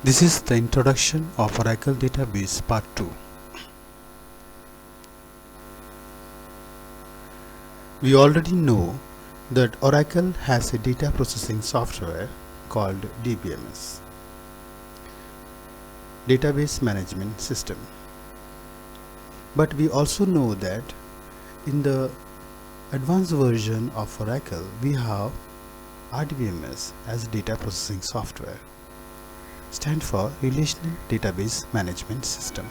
This is the introduction of Oracle Database Part 2. We already know that Oracle has a data processing software called DBMS, Database Management System. But we also know that in the advanced version of Oracle we have RDBMS as data processing software. Stand for Relational Database Management System.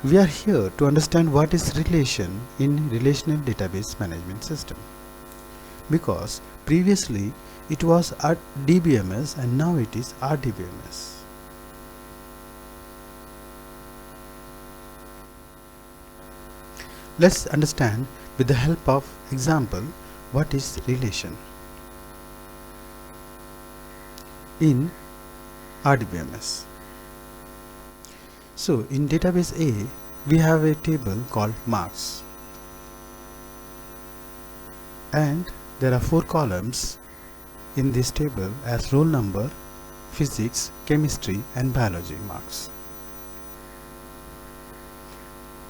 We are here to understand what is relation in Relational Database Management System, because previously it was DBMS and now it is RDBMS. Let's understand with the help of example what is relation in RDBMS. So in database A we have a table called marks, and there are 4 columns in this table as roll number, physics, chemistry and biology marks.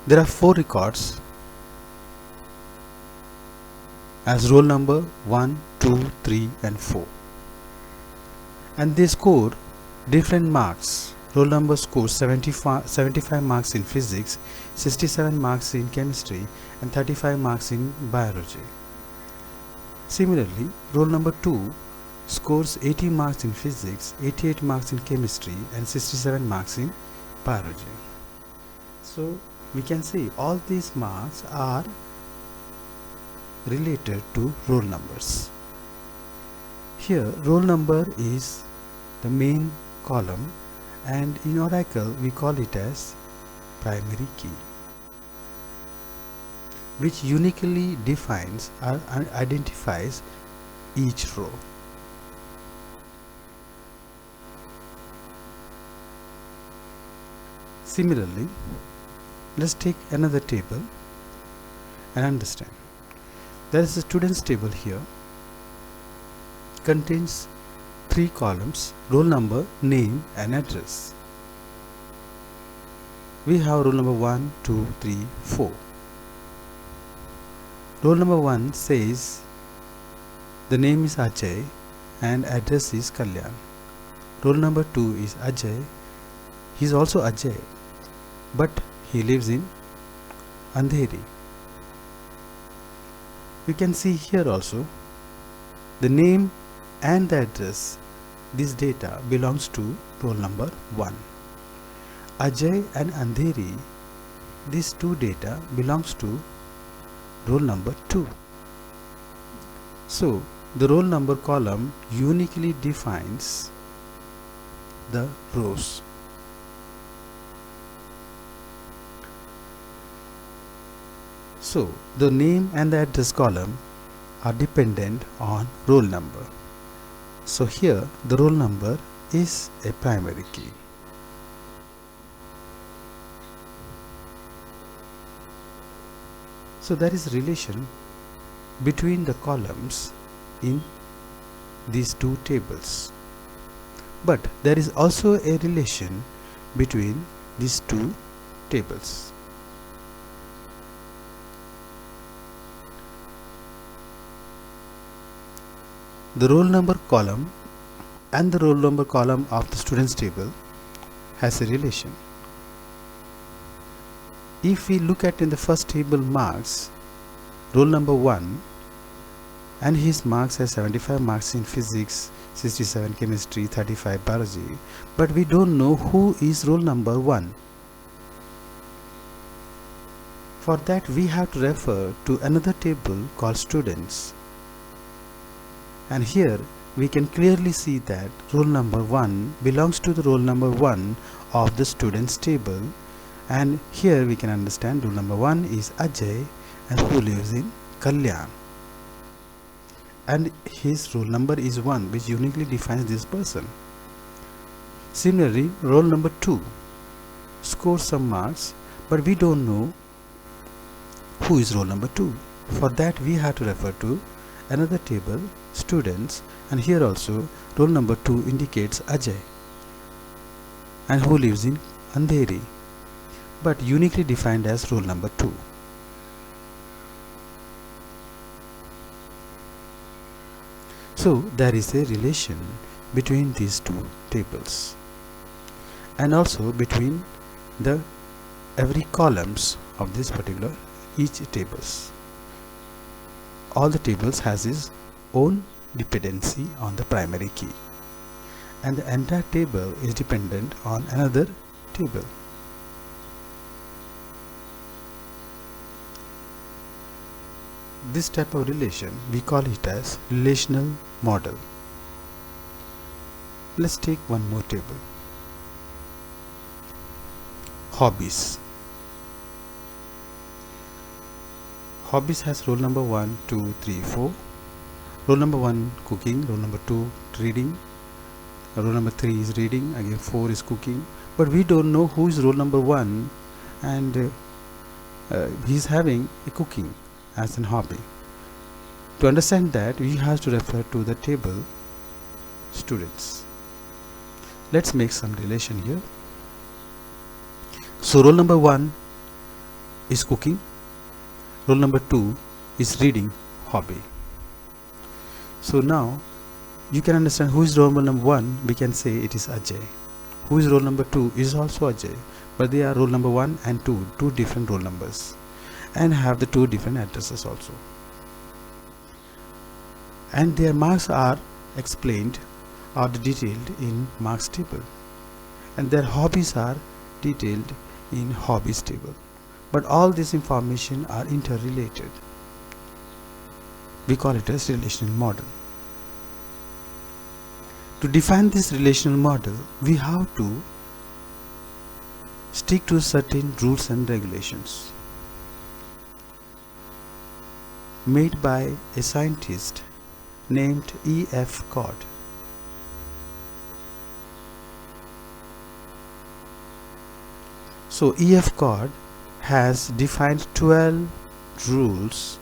There are 4 records as roll number 1, 2, 3 and 4, and they score different marks. Roll number scores 75 marks in physics, 67 marks in chemistry and 35 marks in biology. Similarly, roll number 2 scores 80 marks in physics, 88 marks in chemistry and 67 marks in biology. So we can see all these marks are related to roll numbers. Here roll number is the main column, and in Oracle we call it as primary key, which uniquely defines or identifies each row. Similarly, let's take another table and understand. There is a students table here, contains 3 columns: roll number, name and address. We have roll number 1, 2, 3, 4. Roll number 1 says the name is Ajay and address is Kalyan. Roll number 2 is Ajay. He is also Ajay, but he lives in Andheri. You can see here also the name and the address. This data belongs to roll number 1. Ajay and Andheri, these 2 data belongs to roll number 2. So the roll number column uniquely defines the rows. So the name and the address column are dependent on roll number. So here the roll number is a primary key. So there is relation between the columns in these 2 tables, but there is also a relation between these 2 tables. The roll number column and the roll number column of the students table has a relation. If we look at in the first table marks, roll number 1 and his marks has 75 marks in physics, 67 chemistry, 35 biology, but we don't know who is roll number 1. For that we have to refer to another table called students. And here we can clearly see that roll number 1 belongs to the roll number 1 of the students table, and here we can understand roll number 1 is Ajay and who lives in Kalyan, and his roll number is 1, which uniquely defines this person. Similarly, roll number 2 scores some marks, but we don't know who is roll number 2. For that we have to refer to another table, students, and here also roll number 2 indicates Ajay and who lives in Andheri, but uniquely defined as roll number 2. So there is a relation between these two tables and also between the every columns of this particular each tables. All the tables has its own dependency on the primary key, and the entire table is dependent on another table. This type of relation we call it as relational model. Let's take one more table. Hobbies. Hobbies has roll number 1, 2, 3, 4. Roll number 1 cooking, roll number 2 reading, roll number 3 is reading, again 4 is cooking, but we don't know who is roll number 1, and he is having a cooking as an hobby. To understand that, we have to refer to the table students. Let's make some relation here. So roll number 1 is cooking, roll number 2 is reading, hobby. So now you can understand who is roll number 1. We can say it is Ajay. Who is roll number 2 is also Ajay, but they are roll number 1 and 2, two different roll numbers, and have the two different addresses also, and their marks are explained or detailed in marks table, and their hobbies are detailed in hobbies table, but all this information are interrelated. We call it as relational model. To define this relational model, we have to stick to certain rules and regulations made by a scientist named E.F. Codd. So E.F. Codd has defined 12 rules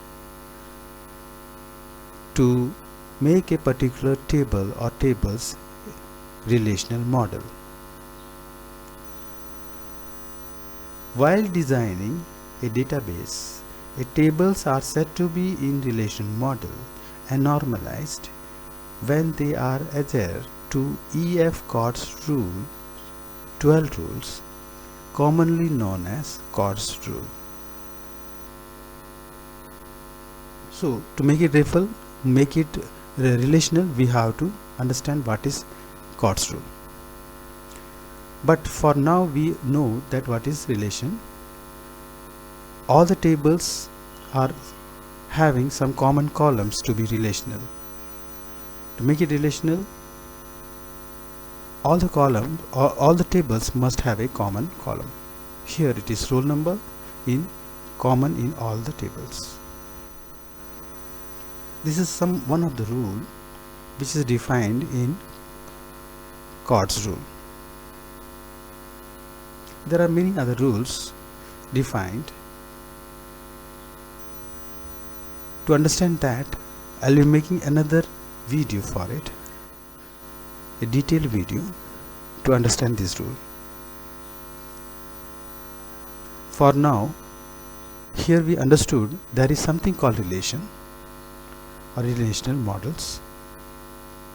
to make a particular table or tables relational model. While designing a database, tables are said to be in relational model and normalized when they are adhere to E.F. Codd's rule, 12 rules, commonly known as Codd's rule. So to make it relational, we have to understand what is Codd's rule. But for now we know that what is relation. All the tables are having some common columns to be relational. To make it relational, all the tables must have a common column. Here it is roll number in common in all the tables. This is one of the rule which is defined in Codd's rule. There are many other rules defined. To understand that, I'll be making another video for it, a detailed video to understand this rule. For now, here we understood there is something called relation or relational models.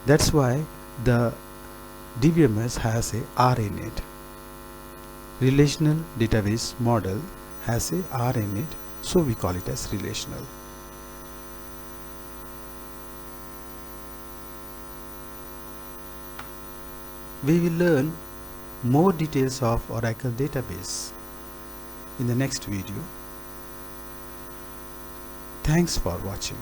That's why the DBMS has a R in it. Relational database model has a R in it, so we call it as relational. We will learn more details of Oracle database in the next video. Thanks for watching.